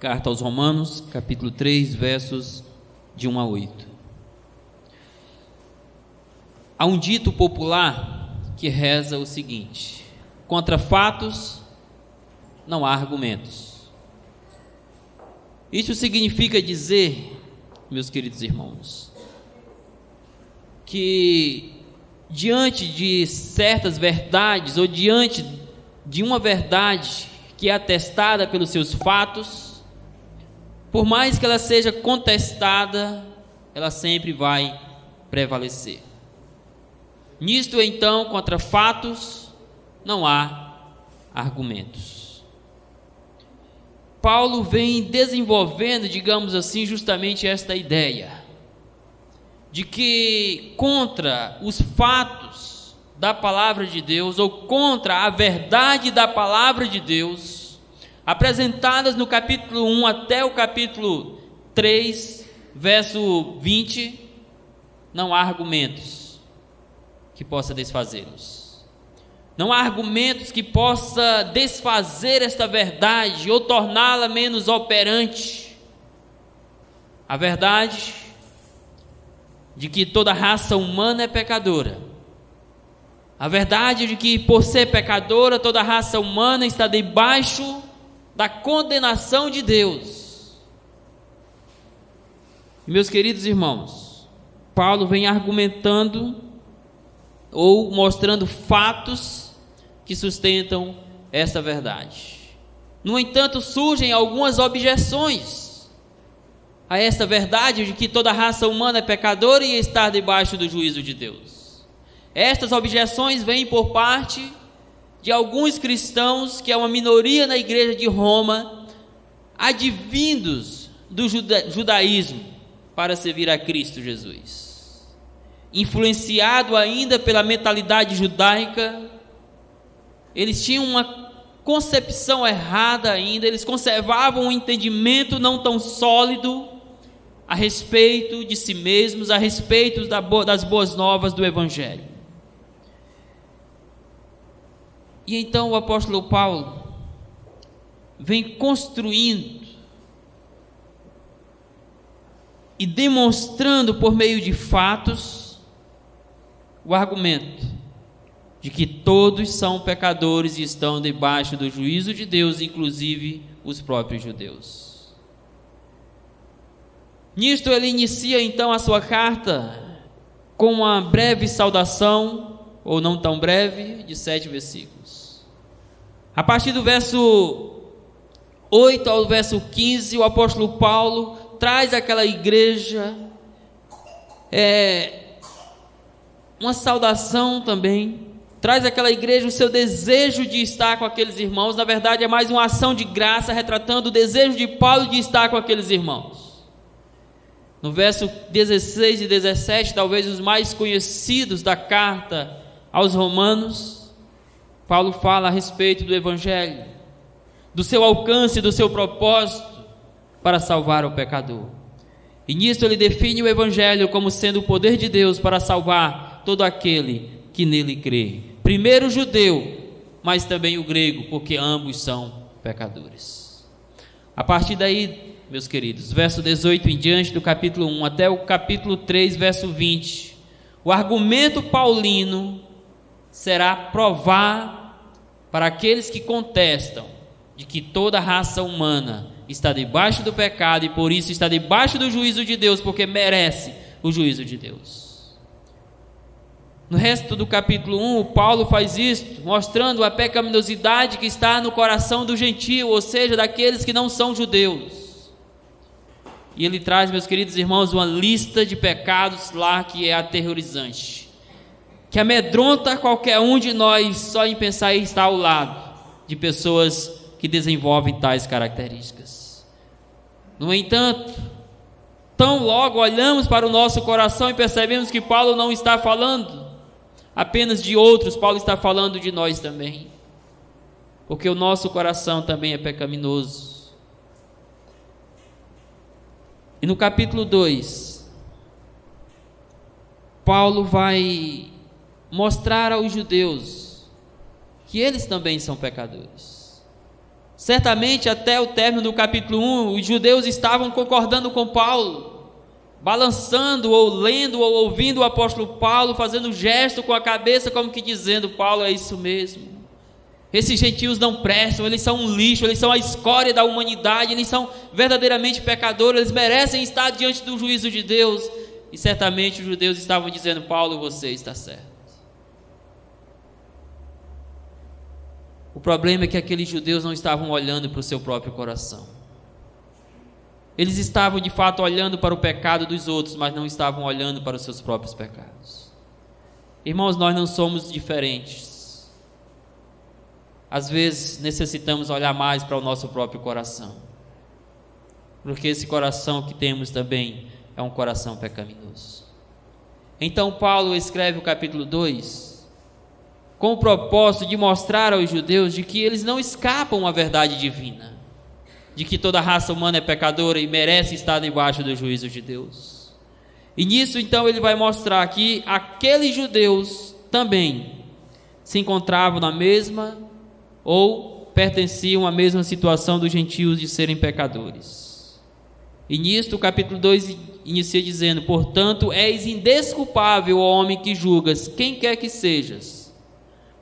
Carta aos Romanos, capítulo 3, versos de 1 a 8. Há um dito popular que reza o seguinte: contra fatos não há argumentos. Isso significa dizer, meus queridos irmãos, que diante de certas verdades, ou diante de uma verdade que é atestada pelos seus fatos, por mais que ela seja contestada, ela sempre vai prevalecer. Nisto, então, contra fatos não há argumentos. Paulo vem desenvolvendo, digamos assim, justamente esta ideia de que contra os fatos da palavra de Deus, ou contra a verdade da palavra de Deus, apresentadas no capítulo 1 até o capítulo 3, verso 20, não há argumentos que possa desfazê-los. Não há argumentos que possa desfazer esta verdade ou torná-la menos operante. A verdade de que toda raça humana é pecadora. A verdade de que, por ser pecadora, toda raça humana está debaixo da condenação de Deus. E, meus queridos irmãos, Paulo vem argumentando ou mostrando fatos que sustentam essa verdade. No entanto, surgem algumas objeções a esta verdade de que toda raça humana é pecadora e está debaixo do juízo de Deus. Estas objeções vêm por parte de alguns cristãos, que é uma minoria na igreja de Roma, advindos do judaísmo para servir a Cristo Jesus. Influenciado ainda pela mentalidade judaica, eles tinham uma concepção errada ainda, eles conservavam um entendimento não tão sólido a respeito de si mesmos, a respeito das boas novas do Evangelho. E então o apóstolo Paulo vem construindo e demonstrando por meio de fatos o argumento de que todos são pecadores e estão debaixo do juízo de Deus, inclusive os próprios judeus. Nisto ele inicia então a sua carta com uma breve saudação, ou não tão breve, de 7 versículos. A partir do verso 8 ao verso 15, o apóstolo Paulo traz àquela igreja uma saudação também, traz àquela igreja o seu desejo de estar com aqueles irmãos. Na verdade, é mais uma ação de graça, retratando o desejo de Paulo de estar com aqueles irmãos. No verso 16 e 17, talvez os mais conhecidos da carta aos Romanos, Paulo fala a respeito do Evangelho, do seu alcance, do seu propósito para salvar o pecador. E nisso ele define o Evangelho como sendo o poder de Deus para salvar todo aquele que nele crê. Primeiro o judeu, mas também o grego, porque ambos são pecadores. A partir daí, meus queridos, verso 18 em diante do capítulo 1 até o capítulo 3, verso 20, o argumento paulino será provar para aqueles que contestam de que toda raça humana está debaixo do pecado e por isso está debaixo do juízo de Deus, porque merece o juízo de Deus. No resto do capítulo 1, Paulo faz isto, mostrando a pecaminosidade que está no coração do gentio, ou seja, daqueles que não são judeus. E ele traz, meus queridos irmãos, uma lista de pecados lá que é aterrorizante, que amedronta qualquer um de nós só em pensar em estar ao lado de pessoas que desenvolvem tais características. No entanto, tão logo olhamos para o nosso coração e percebemos que Paulo não está falando apenas de outros, Paulo está falando de nós também, porque o nosso coração também é pecaminoso. E no capítulo 2, Paulo vai mostrar aos judeus que eles também são pecadores. Certamente até o término do capítulo 1, os judeus estavam concordando com Paulo, balançando ou lendo ou ouvindo o apóstolo Paulo, fazendo gesto com a cabeça como que dizendo: Paulo, é isso mesmo. Esses gentios não prestam, eles são um lixo, eles são a escória da humanidade, eles são verdadeiramente pecadores, eles merecem estar diante do juízo de Deus. E certamente os judeus estavam dizendo: Paulo, você está certo. O problema é que aqueles judeus não estavam olhando para o seu próprio coração. Eles estavam de fato olhando para o pecado dos outros, mas não estavam olhando para os seus próprios pecados. Irmãos, nós não somos diferentes. Às vezes necessitamos olhar mais para o nosso próprio coração, porque esse coração que temos também é um coração pecaminoso. Então Paulo escreve o capítulo 2 com o propósito de mostrar aos judeus de que eles não escapam à verdade divina, de que toda a raça humana é pecadora e merece estar debaixo do juízo de Deus. E nisso então ele vai mostrar que aqueles judeus também se encontravam na mesma ou pertenciam à mesma situação dos gentios de serem pecadores. E nisto o capítulo 2 inicia dizendo: portanto, és indesculpável, ó homem que julgas quem quer que sejas,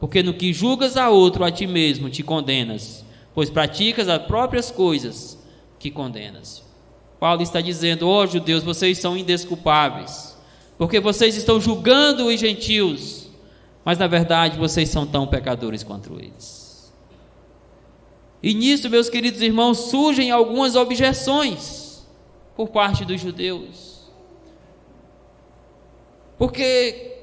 porque no que julgas a outro, a ti mesmo te condenas, pois praticas as próprias coisas que condenas. Paulo está dizendo: ó judeus, vocês são indesculpáveis, porque vocês estão julgando os gentios, mas na verdade vocês são tão pecadores quanto eles. E nisso, meus queridos irmãos, surgem algumas objeções por parte dos judeus, porque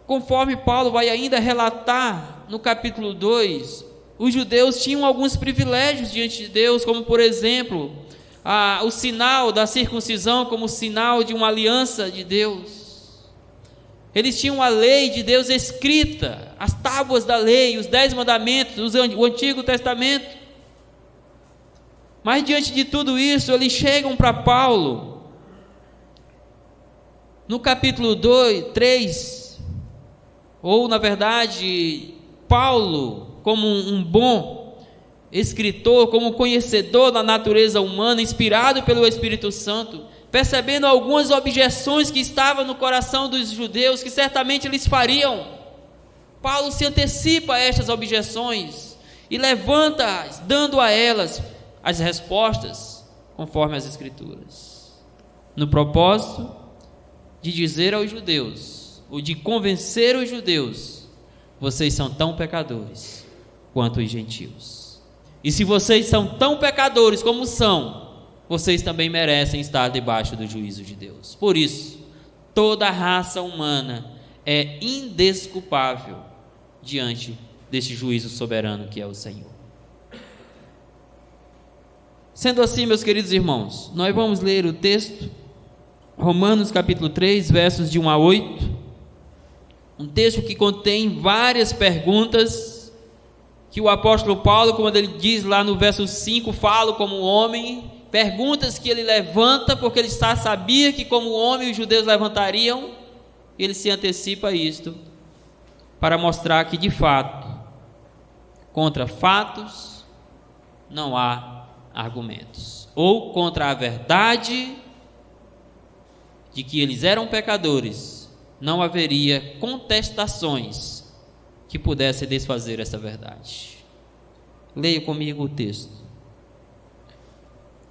conforme Paulo vai ainda relatar no capítulo 2, os judeus tinham alguns privilégios diante de Deus, como por exemplo, o sinal da circuncisão como sinal de uma aliança de Deus. Eles tinham a lei de Deus escrita, as tábuas da lei, os 10 mandamentos, o Antigo Testamento. Mas diante de tudo isso, eles chegam para Paulo, no capítulo 3, ou na verdade, Paulo, como um bom escritor, como conhecedor da natureza humana, inspirado pelo Espírito Santo, percebendo algumas objeções que estavam no coração dos judeus, que certamente eles fariam, Paulo se antecipa a estas objeções e levanta-as, dando a elas as respostas conforme as Escrituras, no propósito de dizer aos judeus, ou de convencer os judeus: vocês são tão pecadores quanto os gentios, e se vocês são tão pecadores como são, vocês também merecem estar debaixo do juízo de Deus. Por isso, toda a raça humana é indesculpável diante deste juízo soberano que é o Senhor. Sendo assim, meus queridos irmãos, nós vamos ler o texto, Romanos capítulo 3, versos de 1 a 8, um texto que contém várias perguntas, que o apóstolo Paulo, como ele diz lá no verso 5, fala como homem, perguntas que ele levanta, porque ele sabia que como homem os judeus levantariam, e ele se antecipa a isto, para mostrar que de fato, contra fatos, não há argumentos, ou contra a verdade de que eles eram pecadores, não haveria contestações que pudessem desfazer essa verdade. Leia comigo o texto.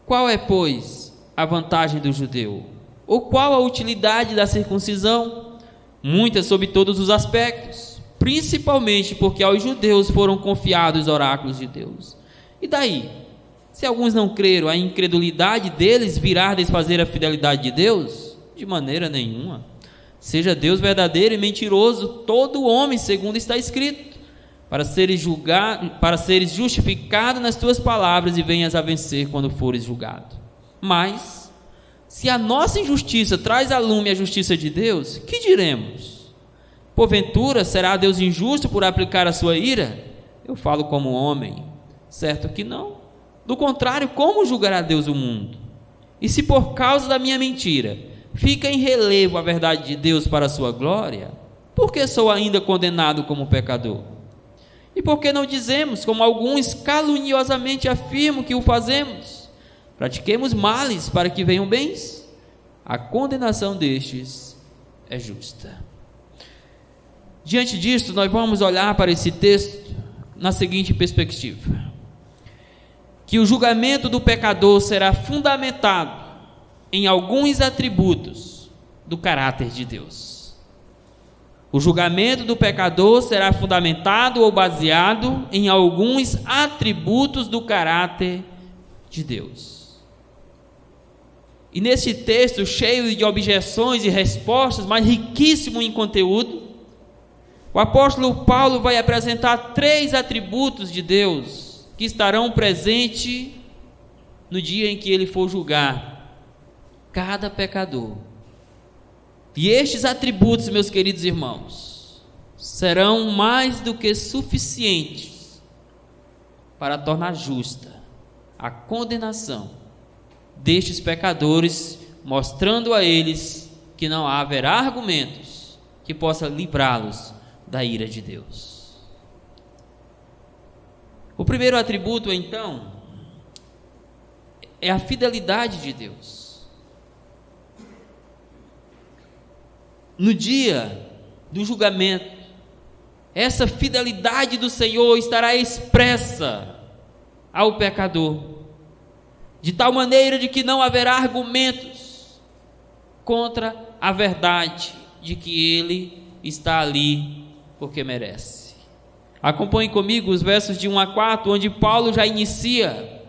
Qual é, pois, a vantagem do judeu? Ou qual a utilidade da circuncisão? Muitas sob todos os aspectos, principalmente porque aos judeus foram confiados os oráculos de Deus. E daí? Se alguns não creram, a incredulidade deles virá desfazer a fidelidade de Deus? De maneira nenhuma. Seja Deus verdadeiro e mentiroso, todo homem, segundo está escrito, para seres justificado nas tuas palavras e venhas a vencer quando fores julgado. Mas, se a nossa injustiça traz a lume a justiça de Deus, que diremos? Porventura, será Deus injusto por aplicar a sua ira? Eu falo como homem, certo que não. Do contrário, como julgará Deus o mundo? E se por causa da minha mentira fica em relevo a verdade de Deus para a sua glória, por que sou ainda condenado como pecador? E por que não dizemos, como alguns caluniosamente afirmam que o fazemos? Pratiquemos males para que venham bens? A condenação destes é justa. Diante disto, nós vamos olhar para esse texto na seguinte perspectiva: que o julgamento do pecador será fundamentado em alguns atributos do caráter de Deus. O julgamento do pecador será fundamentado ou baseado em alguns atributos do caráter de Deus. E nesse texto cheio de objeções e respostas, mas riquíssimo em conteúdo, o apóstolo Paulo vai apresentar 3 atributos de Deus que estarão presentes no dia em que ele for julgar cada pecador. E estes atributos, meus queridos irmãos, serão mais do que suficientes para tornar justa a condenação destes pecadores, mostrando a eles que não haverá argumentos que possa livrá-los da ira de Deus. O primeiro atributo, então, é a fidelidade de Deus. No dia do julgamento, essa fidelidade do Senhor estará expressa ao pecador, de tal maneira de que não haverá argumentos contra a verdade de que ele está ali porque merece. Acompanhe comigo os versos de 1 a 4, onde Paulo já inicia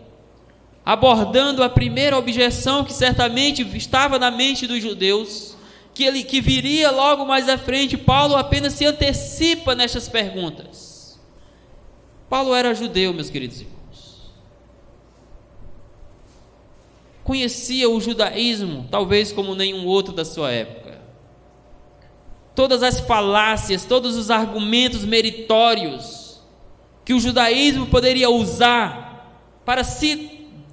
abordando a primeira objeção que certamente estava na mente dos judeus, que viria logo mais à frente. Paulo apenas se antecipa nestas perguntas. Paulo era judeu, meus queridos irmãos. Conhecia o judaísmo, talvez como nenhum outro da sua época. Todas as falácias, todos os argumentos meritórios que o judaísmo poderia usar para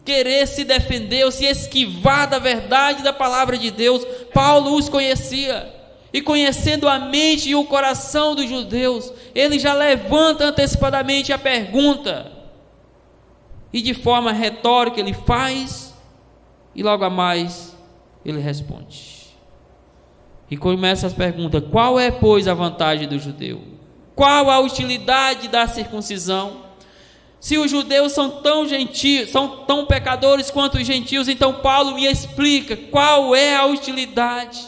querer se defender ou se esquivar da verdade da palavra de Deus, Paulo os conhecia. E conhecendo a mente e o coração dos judeus, ele já levanta antecipadamente a pergunta, e de forma retórica ele faz, e logo a mais ele responde. E começa as perguntas: qual é, pois, a vantagem do judeu? Qual a utilidade da circuncisão? Se os judeus são tão gentios, são tão pecadores quanto os gentios, então Paulo me explica qual é a utilidade.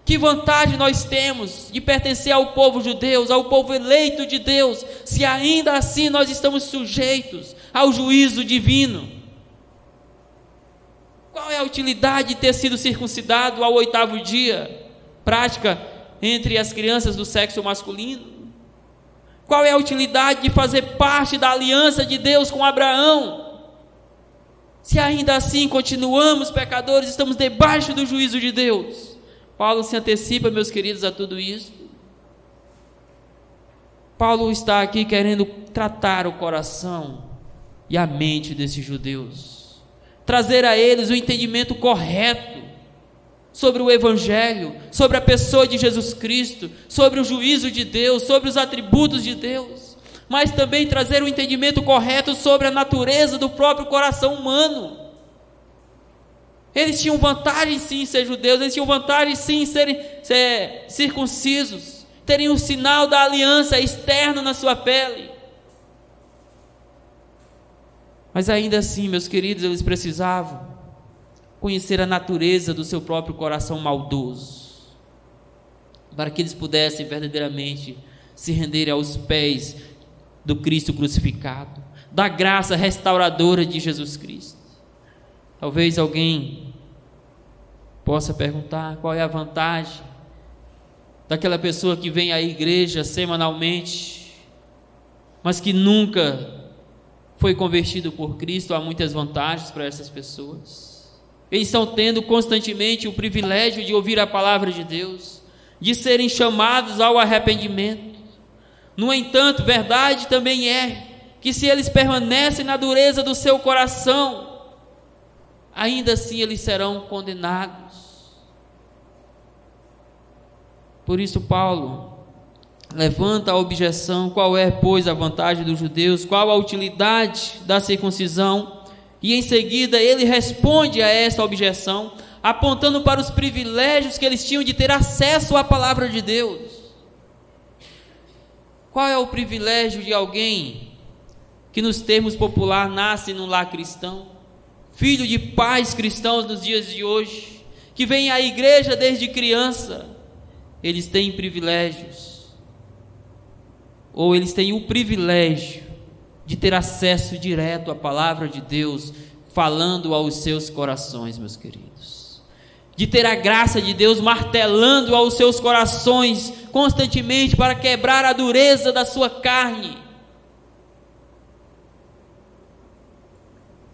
Que vantagem nós temos de pertencer ao povo judeu, ao povo eleito de Deus, se ainda assim nós estamos sujeitos ao juízo divino? Qual é a utilidade de ter sido circuncidado ao 8º dia, prática entre as crianças do sexo masculino? Qual é a utilidade de fazer parte da aliança de Deus com Abraão, se ainda assim continuamos pecadores, estamos debaixo do juízo de Deus? Paulo se antecipa, meus queridos, a tudo isso. Paulo está aqui querendo tratar o coração e a mente desses judeus, trazer a eles o entendimento correto sobre o Evangelho, sobre a pessoa de Jesus Cristo, sobre o juízo de Deus, sobre os atributos de Deus, mas também trazer o entendimento correto sobre a natureza do próprio coração humano. Eles tinham vantagem sim em ser judeus, eles tinham vantagem sim em ser circuncisos, terem o sinal da aliança externo na sua pele. Mas ainda assim, meus queridos, eles precisavam conhecer a natureza do seu próprio coração maldoso, para que eles pudessem verdadeiramente se renderem aos pés do Cristo crucificado, da graça restauradora de Jesus Cristo. Talvez alguém possa perguntar: qual é a vantagem daquela pessoa que vem à igreja semanalmente, mas que nunca foi convertido por Cristo? Há muitas vantagens para essas pessoas. Eles estão tendo constantemente o privilégio de ouvir a palavra de Deus, de serem chamados ao arrependimento. No entanto, verdade também é que se eles permanecem na dureza do seu coração, ainda assim eles serão condenados. Por isso Paulo levanta a objeção: qual é, pois, a vantagem dos judeus? Qual a utilidade da circuncisão? E em seguida ele responde a essa objeção, apontando para os privilégios que eles tinham de ter acesso à palavra de Deus. Qual é o privilégio de alguém que, nos termos populares, nasce num lar cristão, filho de pais cristãos nos dias de hoje, que vem à igreja desde criança? Eles têm privilégios, ou eles têm o privilégio de ter acesso direto à palavra de Deus, falando aos seus corações, meus queridos, de ter a graça de Deus martelando aos seus corações constantemente para quebrar a dureza da sua carne.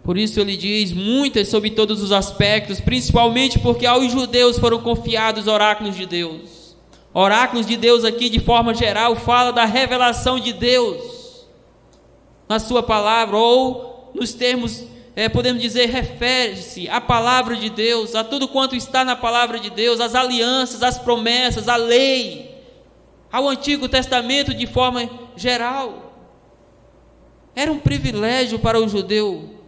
Por isso ele diz muitas sobre todos os aspectos, principalmente porque aos judeus foram confiados oráculos de Deus. Oráculos de Deus aqui, de forma geral, fala da revelação de Deus na sua palavra, ou nos termos, podemos dizer, refere-se à palavra de Deus, a tudo quanto está na palavra de Deus, as alianças, as promessas, a lei, ao Antigo Testamento de forma geral. Era um privilégio para o judeu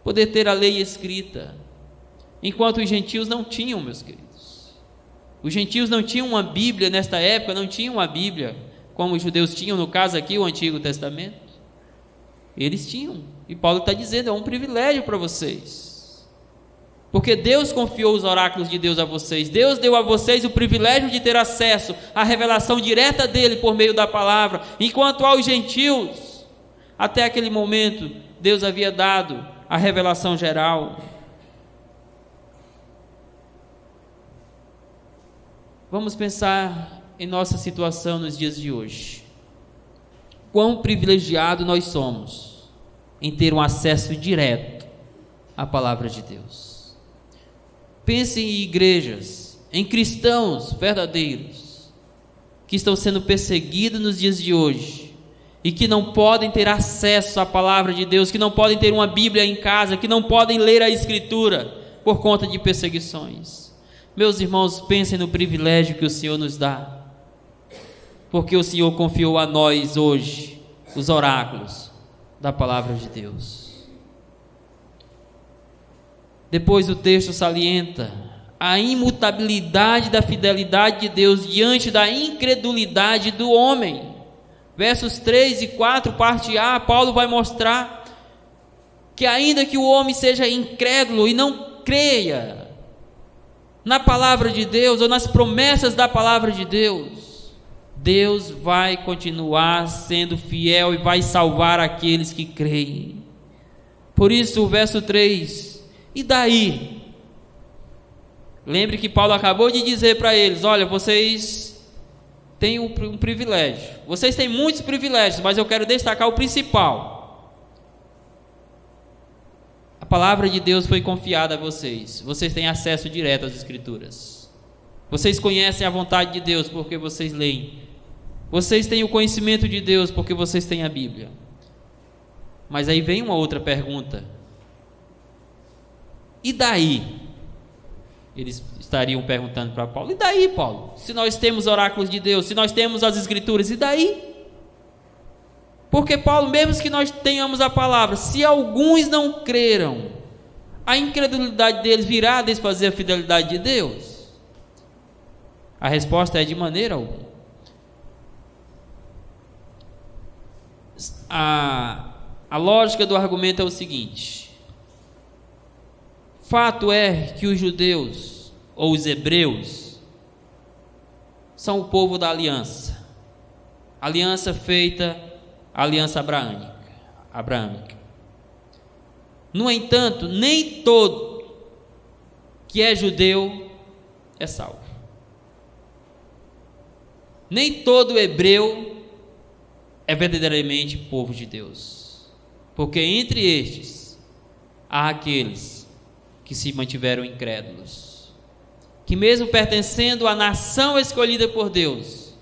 poder ter a lei escrita, enquanto os gentios não tinham, meus queridos. Os gentios não tinham uma Bíblia nesta época, não tinham uma Bíblia como os judeus tinham, no caso aqui, o Antigo Testamento. Eles tinham, e Paulo está dizendo, é um privilégio para vocês, porque Deus confiou os oráculos de Deus a vocês. Deus deu a vocês o privilégio de ter acesso à revelação direta dele por meio da palavra, enquanto aos gentios, até aquele momento, Deus havia dado a revelação geral. Vamos pensar em nossa situação nos dias de hoje. Quão privilegiado nós somos em ter um acesso direto à palavra de Deus. Pense em igrejas, em cristãos verdadeiros que estão sendo perseguidos nos dias de hoje e que não podem ter acesso à palavra de Deus, que não podem ter uma Bíblia em casa, que não podem ler a Escritura por conta de perseguições. Meus irmãos, pensem no privilégio que o Senhor nos dá, porque o Senhor confiou a nós hoje os oráculos da palavra de Deus. Depois o texto salienta a imutabilidade da fidelidade de Deus diante da incredulidade do homem. Versos 3 e 4, parte A, Paulo vai mostrar que ainda que o homem seja incrédulo e não creia na palavra de Deus ou nas promessas da palavra de Deus, Deus vai continuar sendo fiel e vai salvar aqueles que creem. Por isso o verso 3, e daí? Lembre que Paulo acabou de dizer para eles: olha, vocês têm um privilégio, vocês têm muitos privilégios, mas eu quero destacar o principal. A palavra de Deus foi confiada a vocês, vocês têm acesso direto às Escrituras, vocês conhecem a vontade de Deus porque vocês leem, vocês têm o conhecimento de Deus porque vocês têm a Bíblia. Mas aí vem uma outra pergunta: e daí? Eles estariam perguntando para Paulo: e daí, Paulo? Se nós temos oráculos de Deus, se nós temos as Escrituras, e daí? Porque Paulo, mesmo que nós tenhamos a palavra, se alguns não creram, a incredulidade deles virá a desfazer a fidelidade de Deus? A resposta é: de maneira alguma. A lógica do argumento é o seguinte: fato é que os judeus, ou os hebreus, são o povo da aliança, aliança feita, aliança abraâmica. No entanto, nem todo que é judeu é salvo, nem todo hebreu é verdadeiramente povo de Deus, porque entre estes há aqueles que se mantiveram incrédulos, que mesmo pertencendo à nação escolhida por Deus,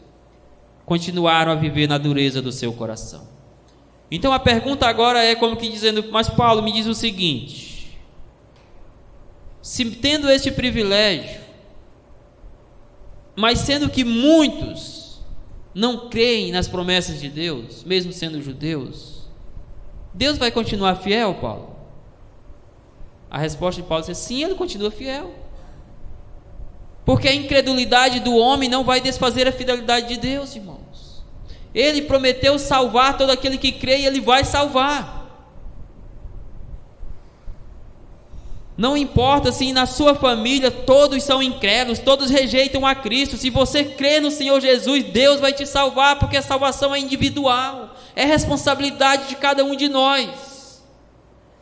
continuaram a viver na dureza do seu coração. Então a pergunta agora é como que dizendo: mas Paulo, me diz o seguinte: se tendo este privilégio, mas sendo que muitos não creem nas promessas de Deus, mesmo sendo judeus, Deus vai continuar fiel, Paulo? A resposta de Paulo é sim, ele continua fiel. Porque a incredulidade do homem não vai desfazer a fidelidade de Deus, irmãos. Ele prometeu salvar todo aquele que crê e ele vai salvar. Não importa se na sua família todos são incrédulos, todos rejeitam a Cristo. Se você crê no Senhor Jesus, Deus vai te salvar, porque a salvação é individual, é responsabilidade de cada um de nós.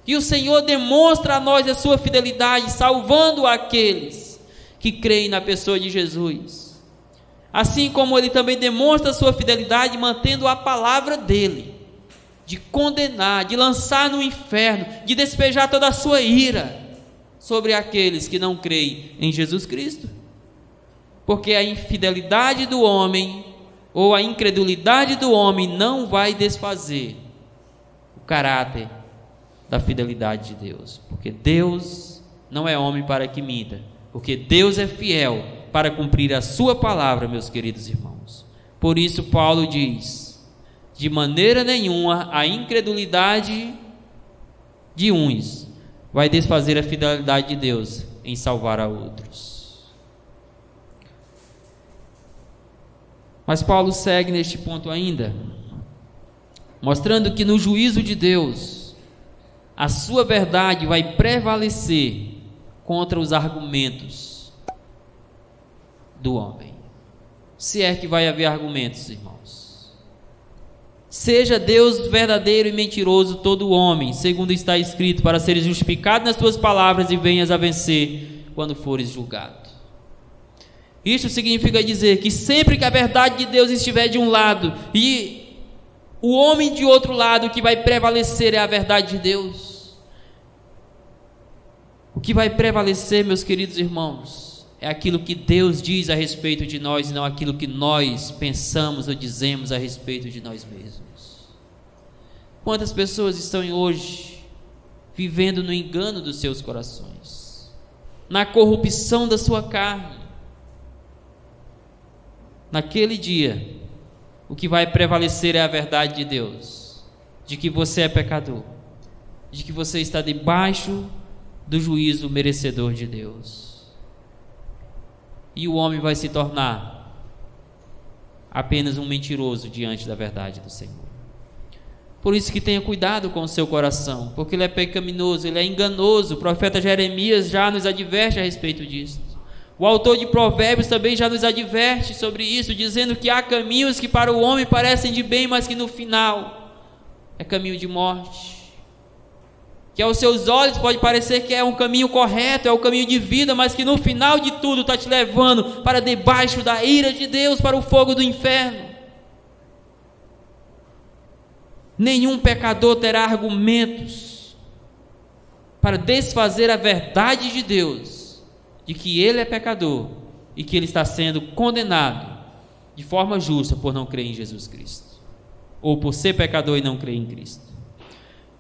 E o Senhor demonstra a nós a sua fidelidade, salvando aqueles que creem na pessoa de Jesus. Assim como Ele também demonstra a sua fidelidade, mantendo a palavra dEle, de condenar, de lançar no inferno, de despejar toda a sua ira sobre aqueles que não creem em Jesus Cristo. Porque a infidelidade do homem, ou a incredulidade do homem, não vai desfazer o caráter da fidelidade de Deus. Porque Deus não é homem para que minta, porque Deus é fiel para cumprir a sua palavra, meus queridos irmãos. Por isso Paulo diz: de maneira nenhuma a incredulidade de uns vai desfazer a fidelidade de Deus em salvar a outros. Mas Paulo segue neste ponto ainda, mostrando que no juízo de Deus, a sua verdade vai prevalecer contra os argumentos do homem. Se é que vai haver argumentos, irmãos. Seja Deus verdadeiro e mentiroso todo homem, segundo está escrito, para seres justificado nas tuas palavras e venhas a vencer quando fores julgado. Isso significa dizer que sempre que a verdade de Deus estiver de um lado e o homem de outro lado, o que vai prevalecer é a verdade de Deus. O que vai prevalecer, meus queridos irmãos, é aquilo que Deus diz a respeito de nós e não aquilo que nós pensamos ou dizemos a respeito de nós mesmos. Quantas pessoas estão hoje vivendo no engano dos seus corações, na corrupção da sua carne? Naquele dia, o que vai prevalecer é a verdade de Deus, de que você é pecador, de que você está debaixo do juízo merecedor de Deus. E o homem vai se tornar apenas um mentiroso diante da verdade do Senhor. Por isso que tenha cuidado com o seu coração, porque ele é pecaminoso, ele é enganoso. O profeta Jeremias já nos adverte a respeito disso. O autor de Provérbios também já nos adverte sobre isso, dizendo que há caminhos que para o homem parecem de bem, mas que no final é caminho de morte. Que aos seus olhos pode parecer que é um caminho correto, é o caminho de vida, mas que no final de tudo está te levando para debaixo da ira de Deus, para o fogo do inferno. Nenhum pecador terá argumentos para desfazer a verdade de Deus, de que ele é pecador e que ele está sendo condenado de forma justa por não crer em Jesus Cristo, ou por ser pecador e não crer em Cristo.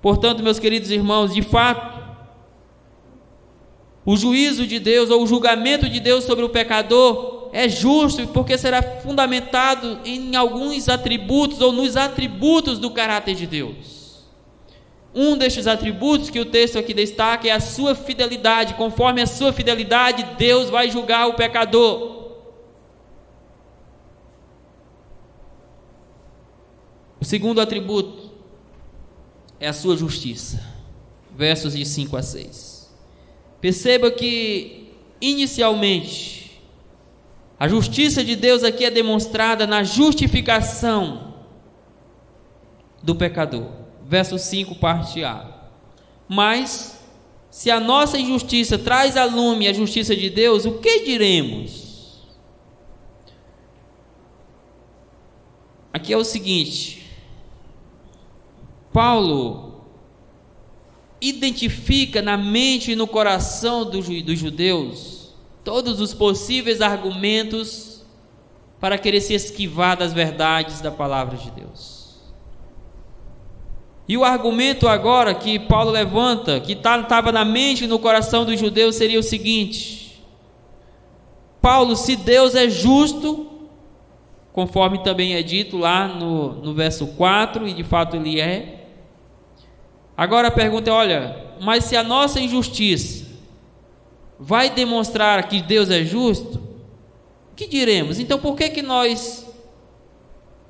Portanto, meus queridos irmãos, de fato, o juízo de Deus ou o julgamento de Deus sobre o pecador é justo, porque será fundamentado em alguns atributos ou nos atributos do caráter de Deus. Um destes atributos que o texto aqui destaca é a sua fidelidade. Conforme a sua fidelidade, Deus vai julgar o pecador. O segundo atributo é a sua justiça. Versos de 5 a 6. Perceba que, inicialmente, a justiça de Deus aqui é demonstrada na justificação do pecador. Verso 5, parte A. Mas, se a nossa injustiça traz a lume a justiça de Deus, o que diremos? Aqui é o seguinte: Paulo identifica na mente e no coração dos judeus todos os possíveis argumentos para querer se esquivar das verdades da palavra de Deus. E o argumento agora que Paulo levanta, que estava na mente e no coração dos judeus, seria o seguinte: Paulo, se Deus é justo, conforme também é dito lá no verso 4, e de fato ele é. Agora a pergunta é: olha, mas se a nossa injustiça vai demonstrar que Deus é justo, o que diremos? Então por que nós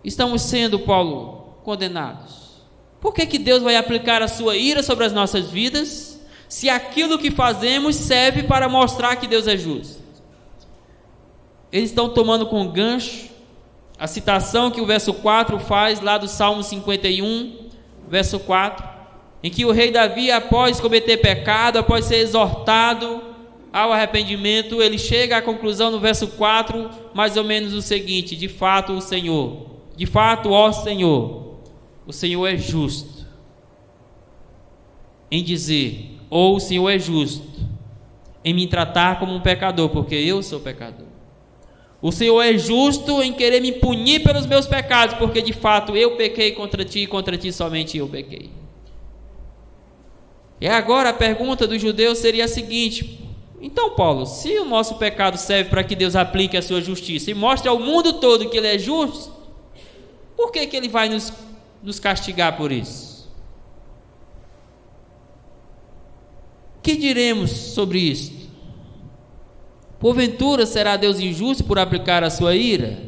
estamos sendo, Paulo, condenados? Por que Deus vai aplicar a sua ira sobre as nossas vidas, se aquilo que fazemos serve para mostrar que Deus é justo? Eles estão tomando com gancho a citação que o verso 4 faz lá do Salmo 51, verso 4, em que o rei Davi, após cometer pecado, após ser exortado ao arrependimento, ele chega à conclusão no verso 4, mais ou menos o seguinte: de fato, ó Senhor, o Senhor é justo em dizer, ou o Senhor é justo em me tratar como um pecador, porque eu sou pecador. O Senhor é justo em querer me punir pelos meus pecados, porque de fato eu pequei contra ti, e contra ti somente eu pequei. E agora a pergunta dos judeus seria a seguinte: então, Paulo, se o nosso pecado serve para que Deus aplique a sua justiça e mostre ao mundo todo que Ele é justo, por que Ele vai nos castigar por isso? Que diremos sobre isso? Porventura será Deus injusto por aplicar a sua ira?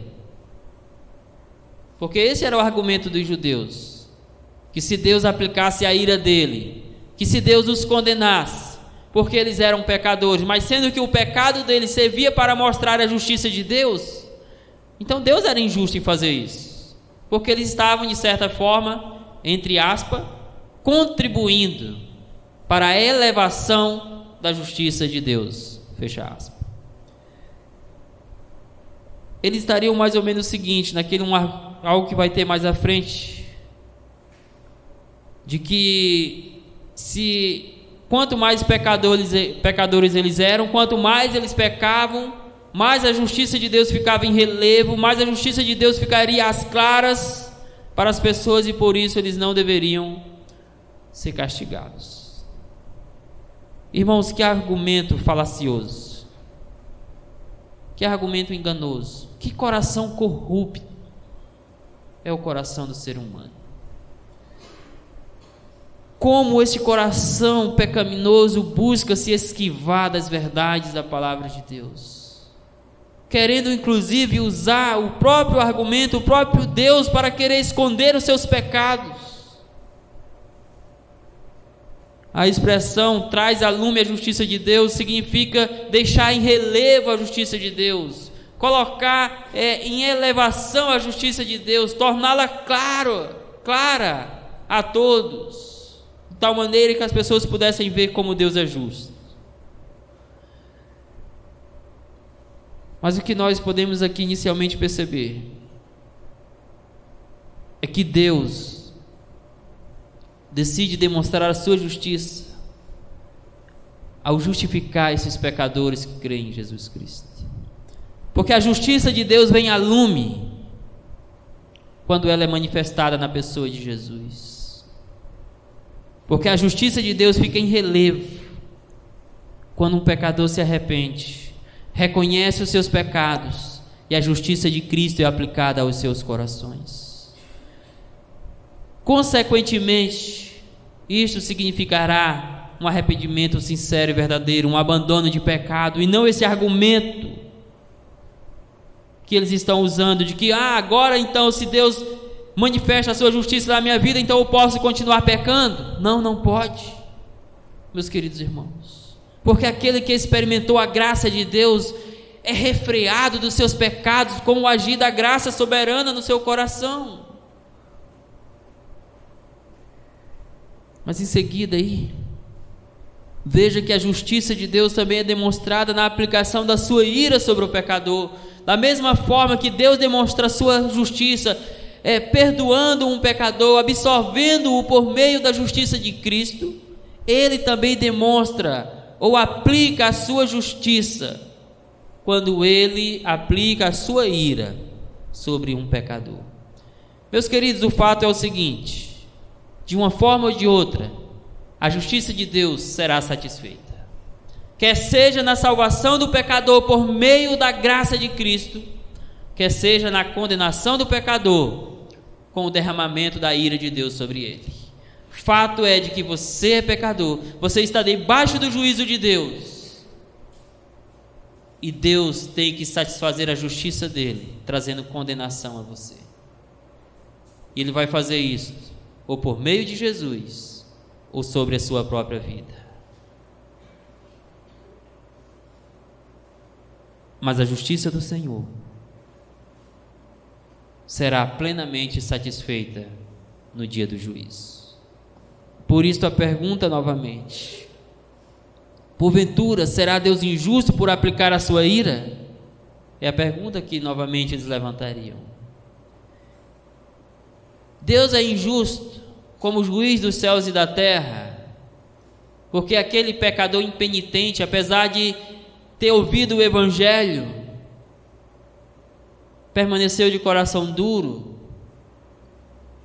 Porque esse era o argumento dos judeus, que se Deus aplicasse a ira dele, que se Deus os condenasse, porque eles eram pecadores, mas sendo que o pecado deles servia para mostrar a justiça de Deus, então Deus era injusto em fazer isso, porque eles estavam, de certa forma, entre aspas, contribuindo para a elevação da justiça de Deus, fecha aspas. Eles estariam mais ou menos o seguinte, algo que vai ter mais à frente, de que quanto mais pecadores eles eram, quanto mais eles pecavam, mais a justiça de Deus ficava em relevo, mais a justiça de Deus ficaria às claras para as pessoas, e por isso eles não deveriam ser castigados. Irmãos, que argumento falacioso, que argumento enganoso, que coração corrupto é o coração do ser humano. Como esse coração pecaminoso busca se esquivar das verdades da palavra de Deus, querendo inclusive usar o próprio argumento, o próprio Deus, para querer esconder os seus pecados. A expressão traz à lume a justiça de Deus significa deixar em relevo a justiça de Deus, colocar em elevação a justiça de Deus, torná-la clara a todos, de tal maneira que as pessoas pudessem ver como Deus é justo. Mas o que nós podemos aqui inicialmente perceber é que Deus decide demonstrar a sua justiça ao justificar esses pecadores que creem em Jesus Cristo. Porque a justiça de Deus vem a lume quando ela é manifestada na pessoa de Jesus. Porque a justiça de Deus fica em relevo quando um pecador se arrepende, reconhece os seus pecados, e a justiça de Cristo é aplicada aos seus corações. Consequentemente, isto significará um arrependimento sincero e verdadeiro, um abandono de pecado, e não esse argumento que eles estão usando de que agora então, se Deus manifesta a sua justiça na minha vida, então eu posso continuar pecando. Não pode, meus queridos irmãos, porque aquele que experimentou a graça de Deus é refreado dos seus pecados com o agir da graça soberana no seu coração. Mas em seguida veja que a justiça de Deus também é demonstrada na aplicação da sua ira sobre o pecador. Da mesma forma que Deus demonstra a sua justiça, perdoando um pecador, absolvendo-o por meio da justiça de Cristo, Ele também demonstra ou aplica a sua justiça quando Ele aplica a sua ira sobre um pecador. Meus queridos, o fato é o seguinte: de uma forma ou de outra, a justiça de Deus será satisfeita. Quer seja na salvação do pecador por meio da graça de Cristo, quer seja na condenação do pecador, com o derramamento da ira de Deus sobre ele. Fato é de que você é pecador, você está debaixo do juízo de Deus, e Deus tem que satisfazer a justiça dele, trazendo condenação a você. E ele vai fazer isso ou por meio de Jesus, ou sobre a sua própria vida. Mas a justiça do Senhor será plenamente satisfeita no dia do juízo. Por isso a pergunta novamente: porventura será Deus injusto por aplicar a sua ira? É a pergunta que novamente eles levantariam. Deus é injusto como juiz dos céus e da terra, porque aquele pecador impenitente, apesar de ter ouvido o evangelho, permaneceu de coração duro,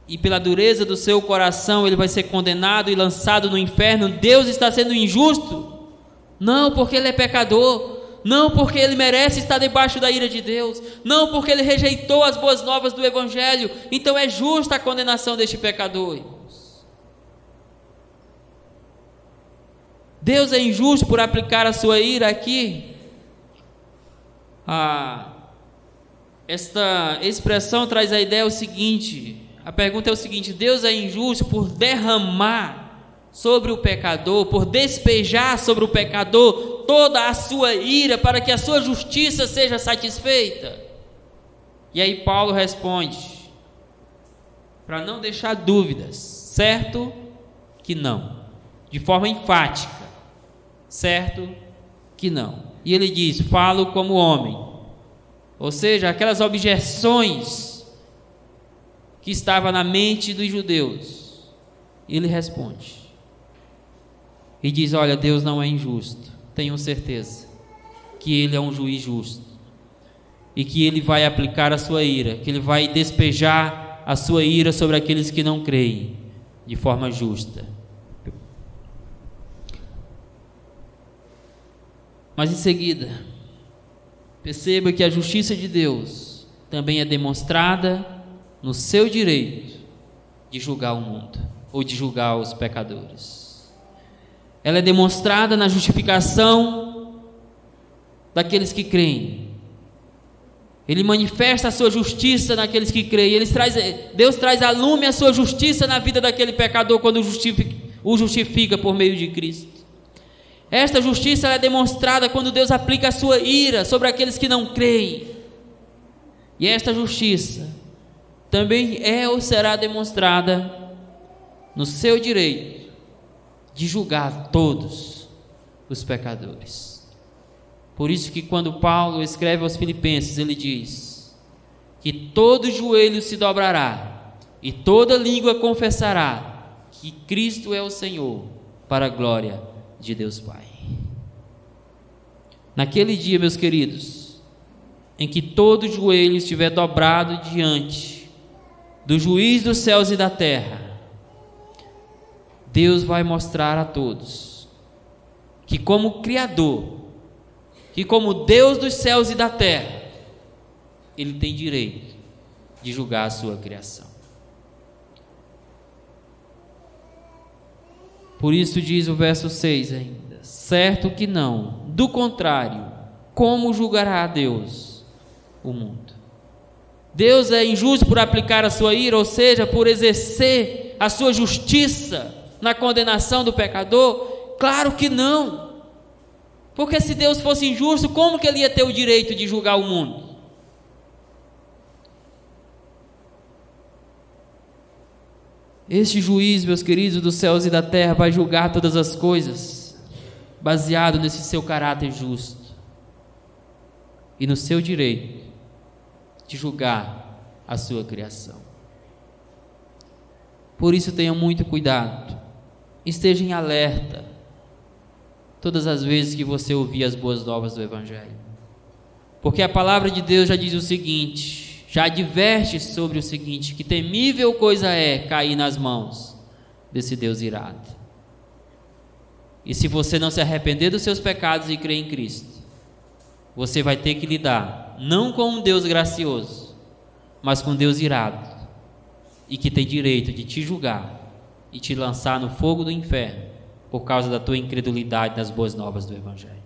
e pela dureza do seu coração ele vai ser condenado e lançado no inferno. Deus está sendo injusto? Não, porque ele é pecador, não porque ele merece estar debaixo da ira de Deus, não porque ele rejeitou as boas novas do evangelho. Então é justa a condenação deste pecador, irmãos. Deus é injusto por aplicar a sua ira aqui. Esta expressão traz a ideia o seguinte, a pergunta é o seguinte: Deus é injusto por derramar sobre o pecador, por despejar sobre o pecador toda a sua ira, para que a sua justiça seja satisfeita? E aí Paulo responde, para não deixar dúvidas: certo que não, de forma enfática, certo que não. E ele diz: falo como homem. Ou seja, aquelas objeções que estavam na mente dos judeus, ele responde e diz: olha, Deus não é injusto, tenho certeza que ele é um juiz justo, e que ele vai aplicar a sua ira, que ele vai despejar a sua ira sobre aqueles que não creem de forma justa. Mas em seguida, perceba que a justiça de Deus também é demonstrada no seu direito de julgar o mundo, ou de julgar os pecadores. Ela é demonstrada na justificação daqueles que creem. Ele manifesta a sua justiça naqueles que creem. Deus traz a lume a sua justiça na vida daquele pecador quando o justifica por meio de Cristo. Esta justiça é demonstrada quando Deus aplica a sua ira sobre aqueles que não creem. E esta justiça também é ou será demonstrada no seu direito de julgar todos os pecadores. Por isso que quando Paulo escreve aos Filipenses, ele diz que todo joelho se dobrará e toda língua confessará que Cristo é o Senhor, para a glória de Deus Pai. Naquele dia, meus queridos, em que todo joelho estiver dobrado diante do juiz dos céus e da terra, Deus vai mostrar a todos que como Criador, que como Deus dos céus e da terra, Ele tem direito de julgar a sua criação. Por isso diz o verso 6 ainda: certo que não, do contrário, como julgará Deus o mundo? Deus é injusto por aplicar a sua ira, ou seja, por exercer a sua justiça na condenação do pecador? Claro que não, porque se Deus fosse injusto, como que Ele ia ter o direito de julgar o mundo? Este juiz, meus queridos, dos céus e da terra, vai julgar todas as coisas, baseado nesse seu caráter justo e no seu direito de julgar a sua criação. Por isso tenha muito cuidado, esteja em alerta todas as vezes que você ouvir as boas novas do Evangelho, porque a palavra de Deus já diz o seguinte, já adverte sobre o seguinte, que temível coisa é cair nas mãos desse Deus irado. E se você não se arrepender dos seus pecados e crer em Cristo, você vai ter que lidar não com um Deus gracioso, mas com um Deus irado, e que tem direito de te julgar e te lançar no fogo do inferno por causa da tua incredulidade nas boas novas do Evangelho.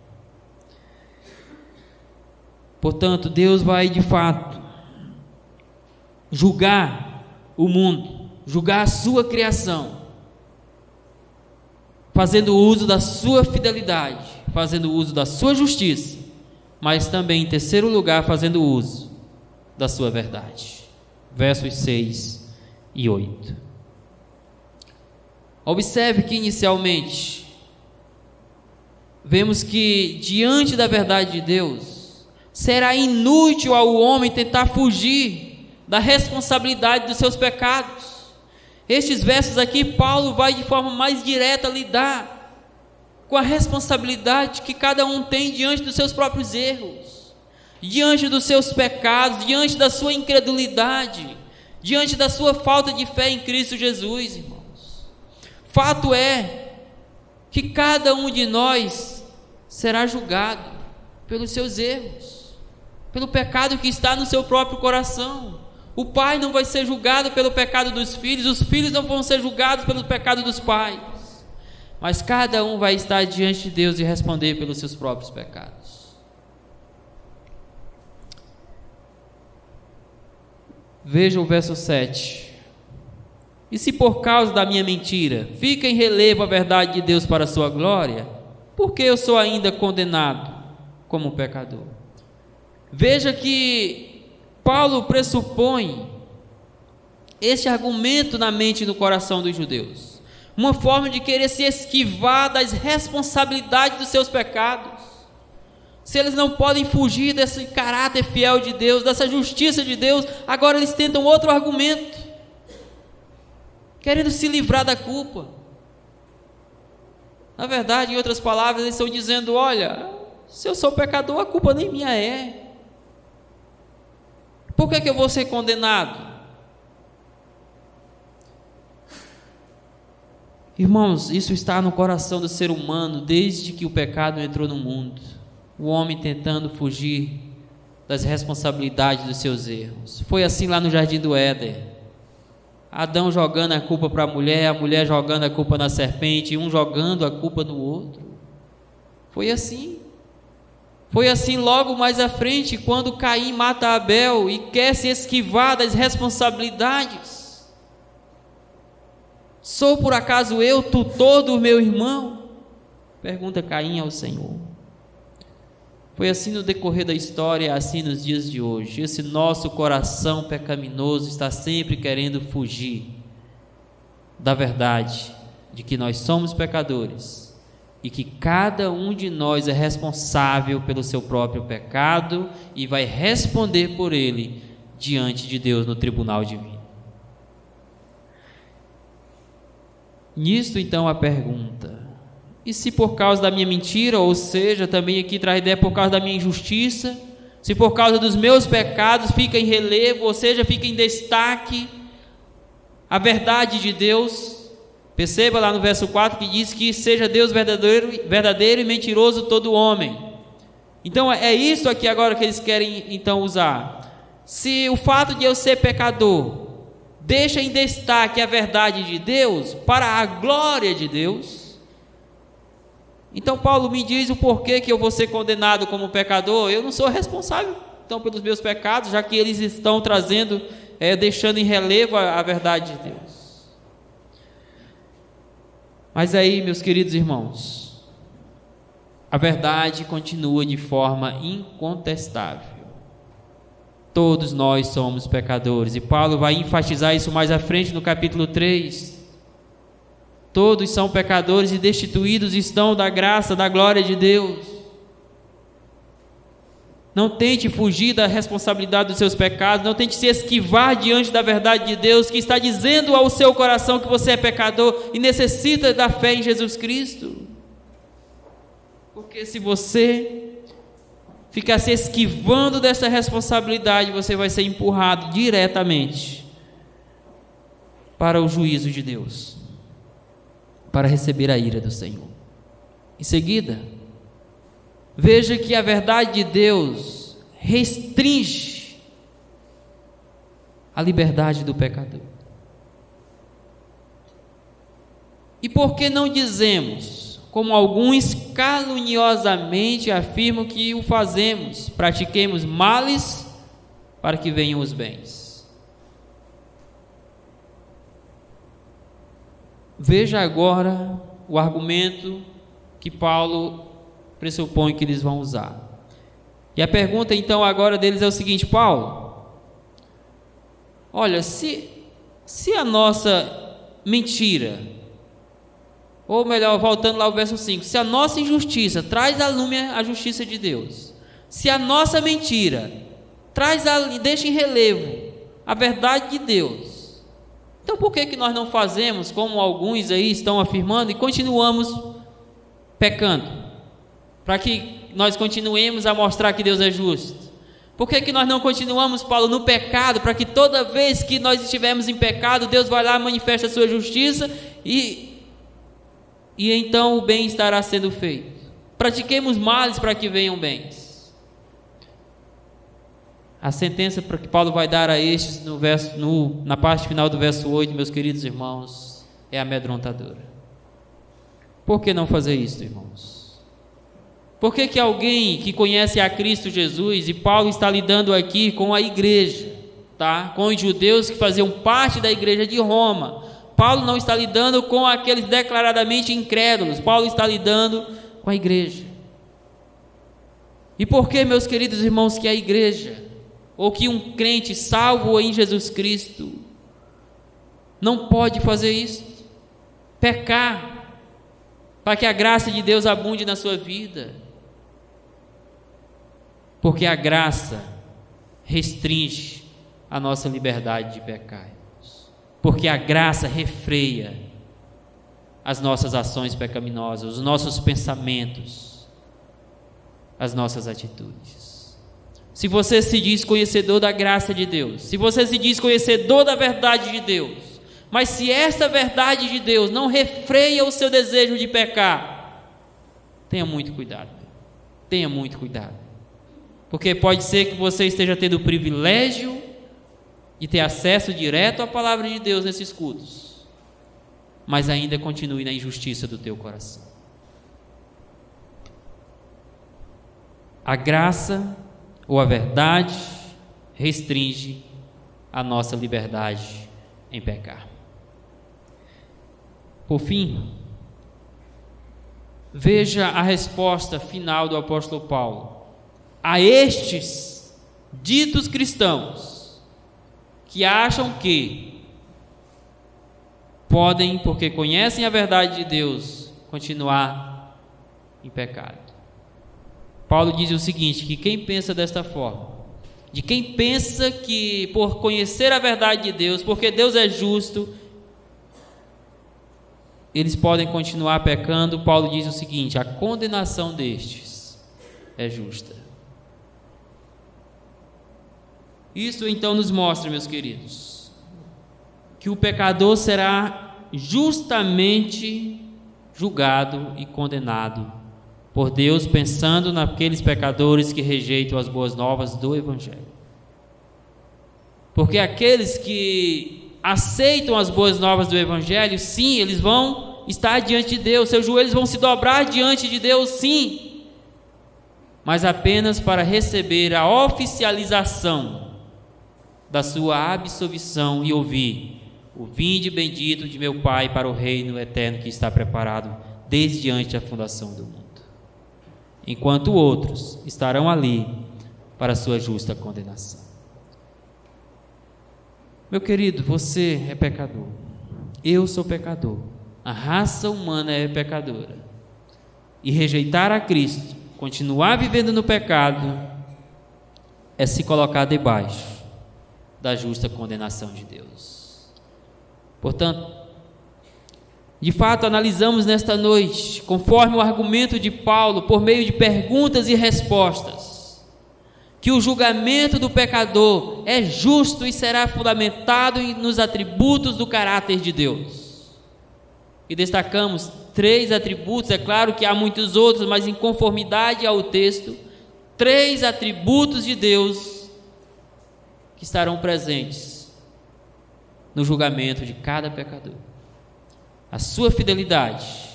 Portanto, Deus vai de fato julgar o mundo, julgar a sua criação, fazendo uso da sua fidelidade, fazendo uso da sua justiça, mas também, em terceiro lugar, fazendo uso da sua verdade. Versos 6 e 8. Observe que inicialmente vemos que diante da verdade de Deus será inútil ao homem tentar fugir da responsabilidade dos seus pecados. Estes versos aqui, Paulo vai de forma mais direta lidar com a responsabilidade que cada um tem diante dos seus próprios erros, diante dos seus pecados, diante da sua incredulidade, diante da sua falta de fé em Cristo Jesus, irmãos. Fato é que cada um de nós será julgado pelos seus erros, pelo pecado que está no seu próprio coração. O pai não vai ser julgado pelo pecado dos filhos, os filhos não vão ser julgados pelo pecado dos pais, mas cada um vai estar diante de Deus e responder pelos seus próprios pecados. Veja o verso 7. E se por causa da minha mentira fica em relevo a verdade de Deus para a sua glória, por que eu sou ainda condenado como pecador? Veja que Paulo pressupõe este argumento na mente e no coração dos judeus, uma forma de querer se esquivar das responsabilidades dos seus pecados. Se eles não podem fugir desse caráter fiel de Deus, dessa justiça de Deus, agora eles tentam outro argumento, querendo se livrar da culpa. Na verdade, em outras palavras, eles estão dizendo: olha, se eu sou pecador, a culpa nem minha é. Por que eu vou ser condenado? Irmãos, isso está no coração do ser humano desde que o pecado entrou no mundo. O homem tentando fugir das responsabilidades dos seus erros. Foi assim lá no Jardim do Éden. Adão jogando a culpa para a mulher jogando a culpa na serpente, um jogando a culpa no outro. Foi assim. Foi assim logo mais à frente, quando Caim mata Abel e quer se esquivar das responsabilidades. Sou por acaso eu tutor do meu irmão? Pergunta Caim ao Senhor. Foi assim no decorrer da história, assim nos dias de hoje. Esse nosso coração pecaminoso está sempre querendo fugir da verdade de que nós somos pecadores e que cada um de nós é responsável pelo seu próprio pecado e vai responder por ele diante de Deus no tribunal divino. Nisto então a pergunta: e se por causa da minha mentira, ou seja, também aqui traz ideia por causa da minha injustiça, se por causa dos meus pecados fica em relevo, ou seja, fica em destaque a verdade de Deus? Perceba lá no verso 4 que diz que seja Deus verdadeiro e mentiroso todo homem. Então é isso aqui agora que eles querem então usar. Se o fato de eu ser pecador deixa em destaque a verdade de Deus para a glória de Deus, então Paulo me diz o porquê que eu vou ser condenado como pecador. Eu não sou responsável então pelos meus pecados, já que eles estão trazendo, deixando em relevo a verdade de Deus. Mas aí, meus queridos irmãos, a verdade continua de forma incontestável. Todos nós somos pecadores, e Paulo vai enfatizar isso mais à frente no capítulo 3. Todos são pecadores e destituídos estão da graça, da glória de Deus. Não tente fugir da responsabilidade dos seus pecados, não tente se esquivar diante da verdade de Deus, que está dizendo ao seu coração que você é pecador e necessita da fé em Jesus Cristo. Porque se você ficar se esquivando dessa responsabilidade, você vai ser empurrado diretamente para o juízo de Deus, para receber a ira do Senhor. Em seguida, veja que a verdade de Deus restringe a liberdade do pecador. E por que não dizemos, como alguns caluniosamente afirmam que o fazemos, pratiquemos males para que venham os bens? Veja agora o argumento que Paulo pressupõe que eles vão usar. E a pergunta então agora deles é o seguinte: Paulo, olha, se a nossa mentira, ou melhor, voltando lá ao verso 5, se a nossa injustiça traz à lume a justiça de Deus, se a nossa mentira deixa em relevo a verdade de Deus, então por que nós não fazemos como alguns aí estão afirmando e continuamos pecando? Para que nós continuemos a mostrar que Deus é justo. Por que nós não continuamos, Paulo, no pecado, para que toda vez que nós estivermos em pecado, Deus vai lá e manifesta a sua justiça e então o bem estará sendo feito? Pratiquemos males para que venham bens. A sentença que Paulo vai dar a estes na parte final do verso 8, meus queridos irmãos, é amedrontadora. Por que não fazer isso, irmãos? Por que alguém que conhece a Cristo Jesus, e Paulo está lidando aqui com a igreja, tá? Com os judeus que faziam parte da igreja de Roma, Paulo não está lidando com aqueles declaradamente incrédulos, Paulo está lidando com a igreja. E por que, meus queridos irmãos, que a igreja, ou que um crente salvo em Jesus Cristo, não pode fazer isso? Pecar, para que a graça de Deus abunde na sua vida. Porque a graça restringe a nossa liberdade de pecar. Porque a graça refreia as nossas ações pecaminosas, os nossos pensamentos, as nossas atitudes. Se você se diz conhecedor da graça de Deus, se você se diz conhecedor da verdade de Deus, mas se essa verdade de Deus não refreia o seu desejo de pecar, tenha muito cuidado. Tenha muito cuidado. Porque pode ser que você esteja tendo o privilégio de ter acesso direto à palavra de Deus nesses cultos, mas ainda continue na injustiça do teu coração. A graça ou a verdade restringe a nossa liberdade em pecar. Por fim, veja a resposta final do apóstolo Paulo a estes ditos cristãos que acham que podem, porque conhecem a verdade de Deus, continuar em pecado. Paulo diz o seguinte, que quem pensa desta forma, de quem pensa que por conhecer a verdade de Deus, porque Deus é justo, eles podem continuar pecando, Paulo diz o seguinte: a condenação destes é justa. Isso então nos mostra, meus queridos, que o pecador será justamente julgado e condenado por Deus, pensando naqueles pecadores que rejeitam as boas novas do Evangelho. Porque aqueles que aceitam as boas novas do Evangelho, sim, eles vão estar diante de Deus, seus joelhos vão se dobrar diante de Deus, sim, mas apenas para receber a oficialização da sua absolvição e ouvir: o vinde bendito de meu Pai para o reino eterno que está preparado desde antes da fundação do mundo. Enquanto outros estarão ali para a sua justa condenação. Meu querido, você é pecador, eu sou pecador, a raça humana é pecadora, e rejeitar a Cristo, continuar vivendo no pecado, é se colocar debaixo da justa condenação de Deus. Portanto, de fato, analisamos nesta noite, conforme o argumento de Paulo, por meio de perguntas e respostas, que o julgamento do pecador é justo e será fundamentado nos atributos do caráter de Deus. E destacamos 3 atributos, é claro que há muitos outros, mas em conformidade ao texto, 3 atributos de Deus que estarão presentes no julgamento de cada pecador: a sua fidelidade,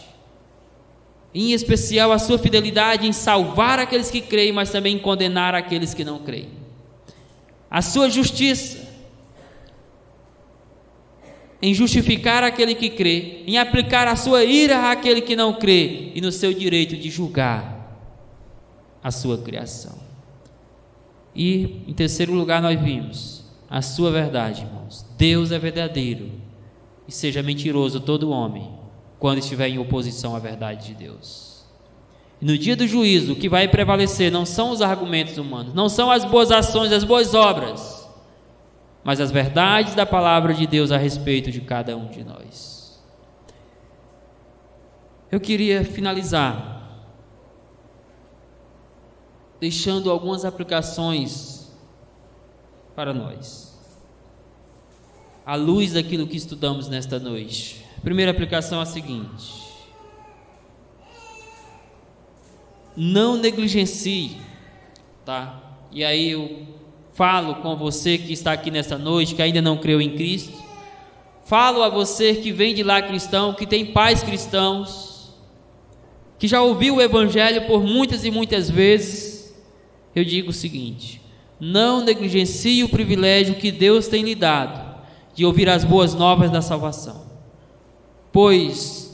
em especial a sua fidelidade em salvar aqueles que creem, mas também em condenar aqueles que não creem; a sua justiça, em justificar aquele que crê, em aplicar a sua ira àquele que não crê, e no seu direito de julgar a sua criação. E em terceiro lugar nós vimos a sua verdade, irmãos. Deus é verdadeiro, e seja mentiroso todo homem quando estiver em oposição à verdade de Deus. E no dia do juízo, o que vai prevalecer não são os argumentos humanos, não são as boas ações, as boas obras, mas as verdades da palavra de Deus a respeito de cada um de nós. Eu queria finalizar deixando algumas aplicações para nós, à luz daquilo que estudamos nesta noite. A primeira aplicação é a seguinte: não negligencie, tá? E aí eu falo com você que está aqui nesta noite, que ainda não creu em Cristo. Falo a você que vem de lá cristão, que tem pais cristãos, que já ouviu o Evangelho por muitas e muitas vezes. Eu digo o seguinte: não negligencie o privilégio que Deus tem lhe dado de ouvir as boas novas da salvação, pois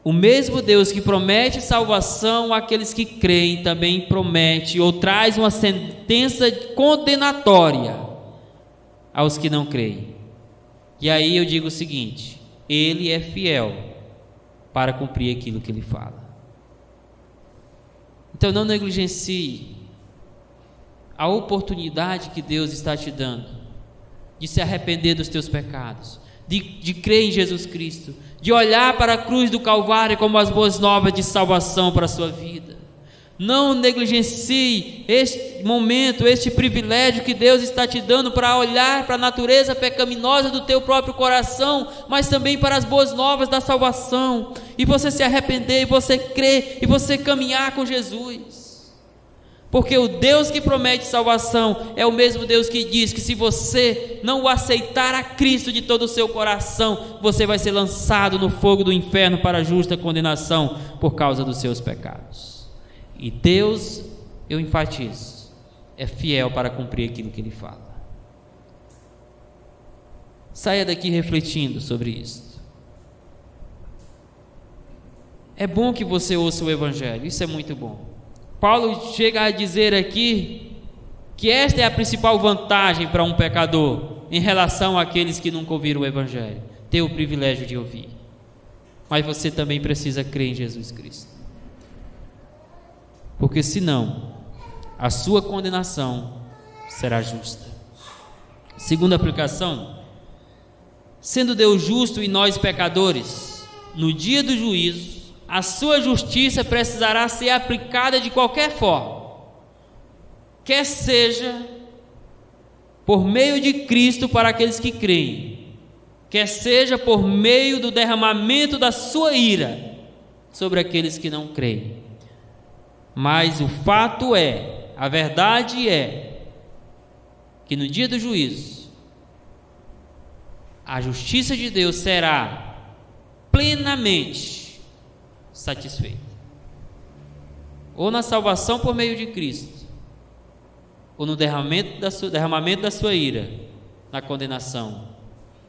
o mesmo Deus que promete salvação àqueles que creem também promete ou traz uma sentença condenatória aos que não creem. E aí eu digo o seguinte: Ele é fiel para cumprir aquilo que Ele fala. Então não negligencie a oportunidade que Deus está te dando de se arrepender dos teus pecados, de crer em Jesus Cristo, de olhar para a cruz do Calvário como as boas novas de salvação para a sua vida. Não negligencie este momento, este privilégio que Deus está te dando para olhar para a natureza pecaminosa do teu próprio coração, mas também para as boas novas da salvação, e você se arrepender, e você crer, e você caminhar com Jesus. Porque o Deus que promete salvação é o mesmo Deus que diz que se você não o aceitar a Cristo de todo o seu coração, você vai ser lançado no fogo do inferno para a justa condenação por causa dos seus pecados. E Deus, eu enfatizo, é fiel para cumprir aquilo que Ele fala. Saia daqui refletindo sobre isso. É bom que você ouça o Evangelho, isso é muito bom. Paulo chega a dizer aqui que esta é a principal vantagem para um pecador em relação àqueles que nunca ouviram o Evangelho: ter o privilégio de ouvir. Mas você também precisa crer em Jesus Cristo, porque senão a sua condenação será justa. Segunda aplicação: sendo Deus justo e nós pecadores, no dia do juízo a sua justiça precisará ser aplicada de qualquer forma, quer seja por meio de Cristo para aqueles que creem, quer seja por meio do derramamento da sua ira sobre aqueles que não creem. Mas o fato é, a verdade é, que no dia do juízo, a justiça de Deus será plenamente satisfeita, ou na salvação por meio de Cristo, ou no derramamento da sua ira, na condenação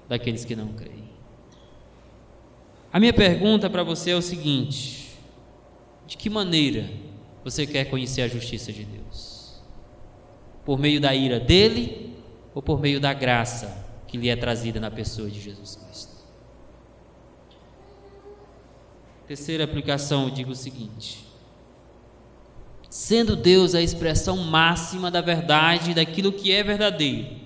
daqueles que não creem. A minha pergunta para você é o seguinte: de que maneira você quer conhecer a justiça de Deus? Por meio da ira dele, ou por meio da graça que lhe é trazida na pessoa de Jesus Cristo? Terceira aplicação, eu digo o seguinte: sendo Deus a expressão máxima da verdade, daquilo que é verdadeiro,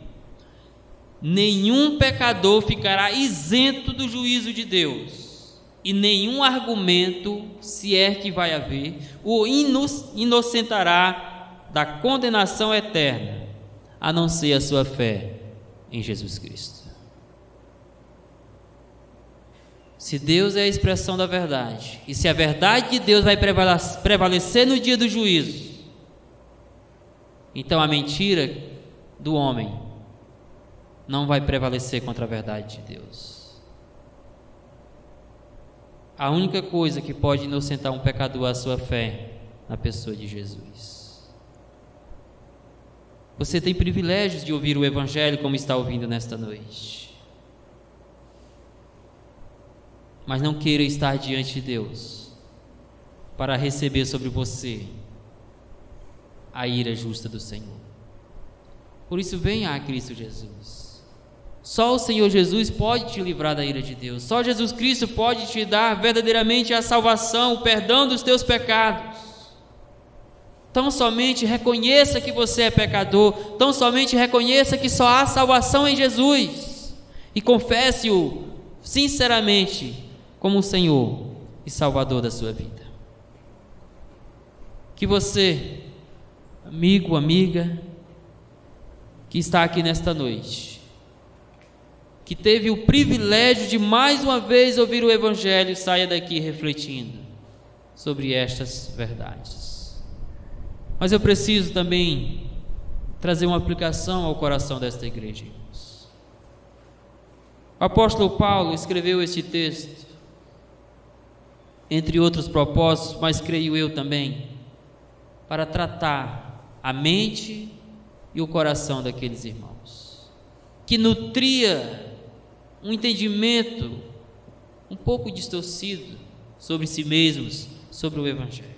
nenhum pecador ficará isento do juízo de Deus, e nenhum argumento, se é que vai haver, o inocentará da condenação eterna, a não ser a sua fé em Jesus Cristo. Se Deus é a expressão da verdade, e se a verdade de Deus vai prevalecer no dia do juízo, então a mentira do homem não vai prevalecer contra a verdade de Deus. A única coisa que pode inocentar um pecador é a sua fé na pessoa de Jesus. Você tem privilégios de ouvir o Evangelho como está ouvindo nesta noite. Mas não queira estar diante de Deus para receber sobre você a ira justa do Senhor. Por isso, venha a Cristo Jesus. Só o Senhor Jesus pode te livrar da ira de Deus. Só Jesus Cristo pode te dar verdadeiramente a salvação, o perdão dos teus pecados. Tão somente reconheça que você é pecador. Tão somente reconheça que só há salvação em Jesus. E confesse-o sinceramente como o Senhor e Salvador da sua vida. Que você, amigo, amiga, que está aqui nesta noite, que teve o privilégio de mais uma vez ouvir o Evangelho, saia daqui refletindo sobre estas verdades. Mas eu preciso também trazer uma aplicação ao coração desta igreja. O apóstolo Paulo escreveu este texto, entre outros propósitos, mas creio eu também, para tratar a mente e o coração daqueles irmãos, que nutria um entendimento um pouco distorcido sobre si mesmos, sobre o Evangelho.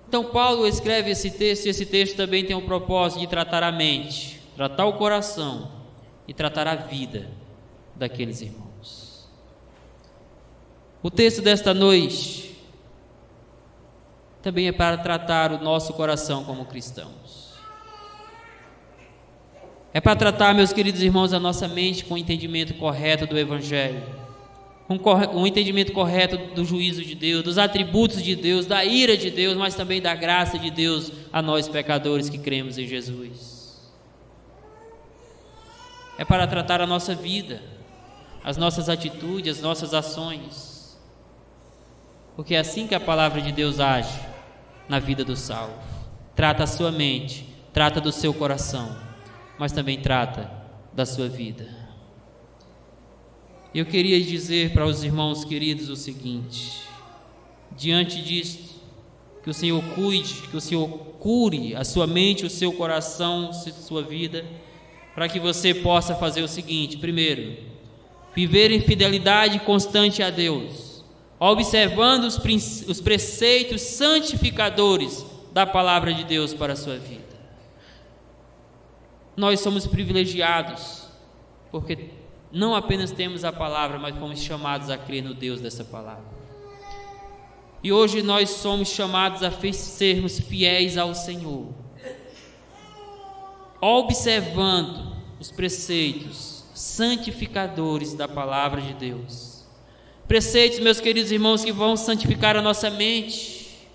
Então Paulo escreve esse texto, e esse texto também tem o propósito de tratar a mente, tratar o coração e tratar a vida daqueles irmãos. O texto desta noite também é para tratar o nosso coração como cristãos. É para tratar, meus queridos irmãos, a nossa mente com o entendimento correto do Evangelho, com o entendimento correto do juízo de Deus, dos atributos de Deus, da ira de Deus, mas também da graça de Deus a nós pecadores que cremos em Jesus. É para tratar a nossa vida, as nossas atitudes, as nossas ações, porque é assim que a palavra de Deus age na vida do salvo. Trata a sua mente, trata do seu coração, mas também trata da sua vida. Eu queria dizer para os irmãos queridos o seguinte: diante disto, que o Senhor cuide, que o Senhor cure a sua mente, o seu coração, a sua vida, para que você possa fazer o seguinte: primeiro, viver em fidelidade constante a Deus, observando os preceitos santificadores da palavra de Deus para a sua vida. Nós somos privilegiados, porque não apenas temos a palavra, mas fomos chamados a crer no Deus dessa palavra. E hoje nós somos chamados a sermos fiéis ao Senhor, observando os preceitos santificadores da palavra de Deus. Preceitos, meus queridos irmãos, que vão santificar a nossa mente,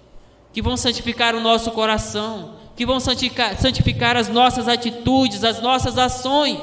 que vão santificar o nosso coração, que vão santificar as nossas atitudes, as nossas ações.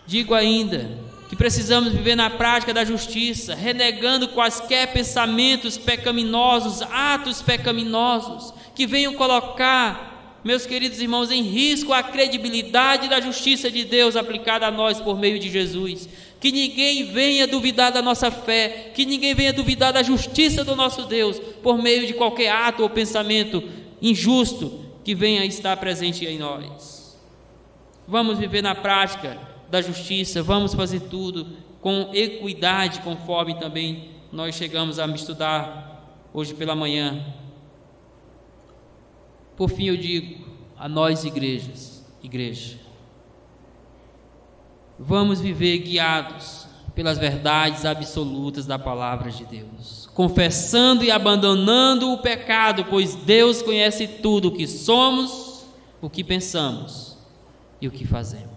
Digo ainda que precisamos viver na prática da justiça, renegando quaisquer pensamentos pecaminosos, atos pecaminosos, que venham colocar, meus queridos irmãos, em risco a credibilidade da justiça de Deus aplicada a nós por meio de Jesus. Que ninguém venha duvidar da nossa fé, que ninguém venha duvidar da justiça do nosso Deus por meio de qualquer ato ou pensamento injusto que venha estar presente em nós. Vamos viver na prática da justiça, vamos fazer tudo com equidade, conforme também nós chegamos a estudar hoje pela manhã. Por fim, eu digo a nós igreja, vamos viver guiados pelas verdades absolutas da palavra de Deus, confessando e abandonando o pecado, pois Deus conhece tudo o que somos, o que pensamos e o que fazemos.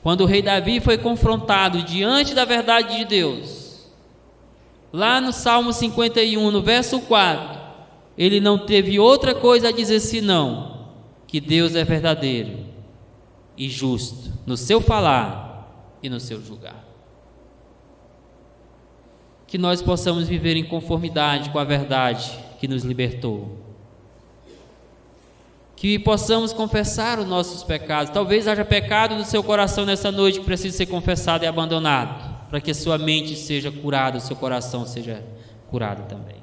Quando o rei Davi foi confrontado diante da verdade de Deus, lá no Salmo 51, no verso 4, ele não teve outra coisa a dizer senão que Deus é verdadeiro e justo no seu falar e no seu julgar. que nós possamos viver em conformidade com a verdade que nos libertou. Que possamos confessar os nossos pecados. Talvez haja pecado no seu coração nessa noite que precisa ser confessado e abandonado, para que a sua mente seja curada, o seu coração seja curado também.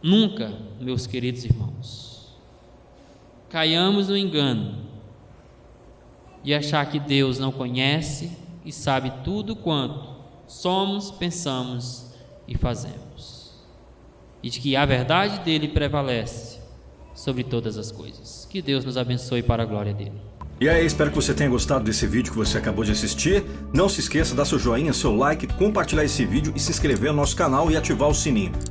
Nunca, meus queridos irmãos, caiamos no engano de achar que Deus não conhece e sabe tudo quanto somos, pensamos e fazemos, e de que a verdade dele prevalece sobre todas as coisas. Que Deus nos abençoe para a glória dele. E aí, espero que você tenha gostado desse vídeo que você acabou de assistir. Não se esqueça de dar seu joinha, seu like, compartilhar esse vídeo e se inscrever no nosso canal e ativar o sininho.